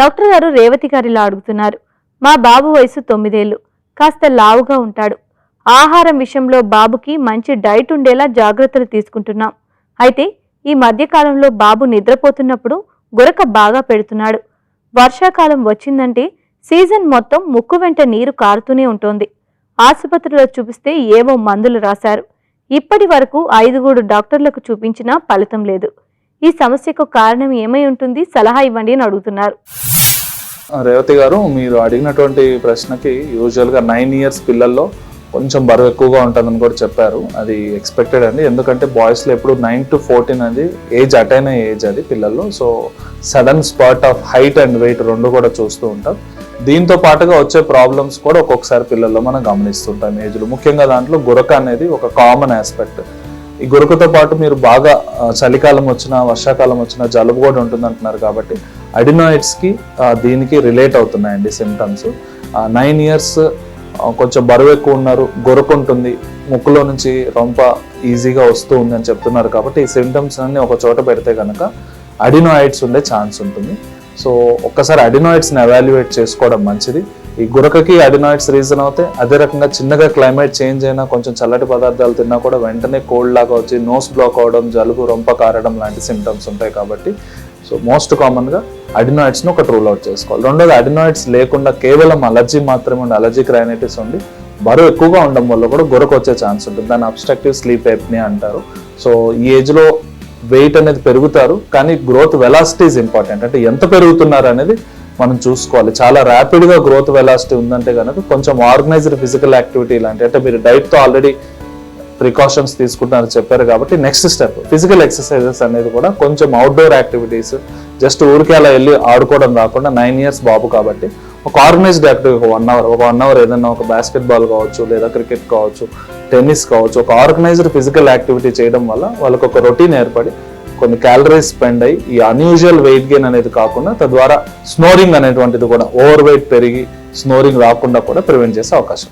Doctor గారు రేవతి గారిలా అడుగుతున్నారు. మా బాబు వయసు 9 ఏళ్లు, కాస్త లావుగా ఉంటాడు. ఆహారం విషయంలో బాబుకి మంచి డైట్ ఉండేలా జాగ్రత్తలు తీసుకుంటున్నాం. అయితే ఈ మధ్యకాలంలో బాబు నిద్రపోతున్నప్పుడు గురక బాగా పెడుతున్నాడు. వర్షాకాలం వచ్చిందంటే సీజన్ మొత్తం ముక్కు వెంట నీరు కారుతూనే ఉంటుంది. ఆసుపత్రిలో చూపిస్తే ఏవో మందులు రాశారు. ఇప్పటి వరకు 5 డాక్టర్లకు చూపించినా ఫలితం లేదు. ఈ సమస్యకు కారణం ఏమై ఉంటుంది, సలహా ఇవ్వండి అని అడుగుతున్నారు. రేవతి గారు, మీరు అడిగినటువంటి ప్రశ్నకి యూజువల్గా 9 ఇయర్స్ పిల్లల్లో కొంచెం బరువు ఎక్కువగా ఉంటుందని కూడా చెప్పారు. అది ఎక్స్పెక్టెడ్ అండి, ఎందుకంటే బాయ్స్లో ఎప్పుడు 9 to 14 అది ఏజ్ అటైన్ అయ్యే ఏజ్ అది పిల్లల్లో. So sudden spurt of height and weight రెండు కూడా చూస్తూ ఉంటాం. దీంతో పాటుగా వచ్చే ప్రాబ్లమ్స్ కూడా ఒక్కొక్కసారి పిల్లల్లో మనం గమనిస్తుంటాం ఏజ్లో. ముఖ్యంగా దాంట్లో గురక అనేది ఒక కామన్ ఆస్పెక్ట్. ఈ గురకతో పాటు మీరు బాగా చలికాలం వచ్చినా వర్షాకాలం వచ్చినా జలుబు కూడా ఉంటుంది అంటున్నారు కాబట్టి అడినాయిడ్స్కి దీనికి రిలేట్ అవుతున్నాయండి సిమ్టమ్స్. 9 ఇయర్స్ కొంచెం బరువు ఎక్కువ ఉన్నారు, గురక ఉంటుంది, ముక్కులో నుంచి రొంప ఈజీగా వస్తూ ఉంది అని చెప్తున్నారు కాబట్టి ఈ సిమ్టమ్స్ అన్ని ఒక చోట పెడితే కనుక అడినాయిడ్స్ ఉండే ఛాన్స్ ఉంటుంది. సో ఒక్కసారి అడినాయిడ్స్ని ఎవాల్యుయేట్ చేసుకోవడం మంచిది. ఈ గురకకి అడినాయిడ్స్ రీజన్ అవుతాయి. అదే రకంగా చిన్నగా క్లైమేట్ చేంజ్ అయినా కొంచెం చల్లటి పదార్థాలు తిన్నా కూడా వెంటనే కోల్డ్ లాగా వచ్చి నోస్ బ్లాక్ అవడం, జలుబు, రొంప కారడం లాంటి సిమ్టమ్స్ ఉంటాయి కాబట్టి సో మోస్ట్ కామన్గా అడినాయిడ్స్ని ఒకటి రూల్ అవుట్ చేసుకోవాలి. రెండోది, అడినాయిడ్స్ లేకుండా కేవలం అలర్జీ మాత్రమే ఉండి అలర్జిక్ రైనైటిస్ ఉండి బరువు ఎక్కువగా ఉండడం వల్ల కూడా గురక వచ్చే ఛాన్స్ ఉంటుంది. దాన్ని అబ్స్ట్రక్టివ్ స్లీప్ ఎప్నియా అంటారు. సో ఈ ఏజ్లో వెయిట్ అనేది పెరుగుతారు, కానీ గ్రోత్ వెలాసిటీ ఈజ్ ఇంపార్టెంట్. అంటే ఎంత పెరుగుతున్నారు అనేది మనం చూసుకోవాలి. చాలా ర్యాపిడ్గా గ్రోత్ వెలాసిటీ ఉందంటే కనుక కొంచెం ఆర్గనైజ్డ్ ఫిజికల్ యాక్టివిటీ ఇలాంటి, అంటే మీరు డైట్తో ఆల్రెడీ ప్రికాషన్స్ తీసుకుంటున్నారని చెప్పారు కాబట్టి నెక్స్ట్ స్టెప్ ఫిజికల్ ఎక్సర్సైజెస్ అనేది కూడా కొంచెం అవుట్డోర్ యాక్టివిటీస్, జస్ట్ ఊరికే అలా వెళ్ళి ఆడుకోవడం కాకుండా 9 ఇయర్స్ బాబు కాబట్టి ఒక ఆర్గనైజ్డ్ యాక్టివిటీ ఒక 1 అవర్ ఏదైనా ఒక బాస్కెట్బాల్ కావచ్చు, లేదా క్రికెట్ కావచ్చు, టెన్నిస్ కావచ్చు, ఒక ఆర్గనైజ్డ్ ఫిజికల్ యాక్టివిటీ చేయడం వల్ల వాళ్ళకు ఒక రొటీన్ ఏర్పడి కొన్ని క్యాలరీస్ స్పెండ్ అయ్యి ఈ అన్యూజువల్ వెయిట్ గెయిన్ అనేది కాకుండా తద్వారా స్నోరింగ్ అనేటువంటిది కూడా ఓవర్ వెయిట్ పెరిగి స్నోరింగ్ రాకుండా కూడా ప్రివెంట్ చేసే అవకాశం.